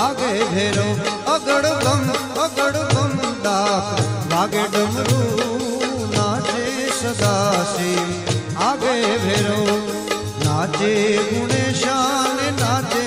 વાગે ભેરો અગડ બમ ડાક વાગે ડમરું નાચે સદાશિવ આગે ભેરો નાચે ગુણેશાન નાચે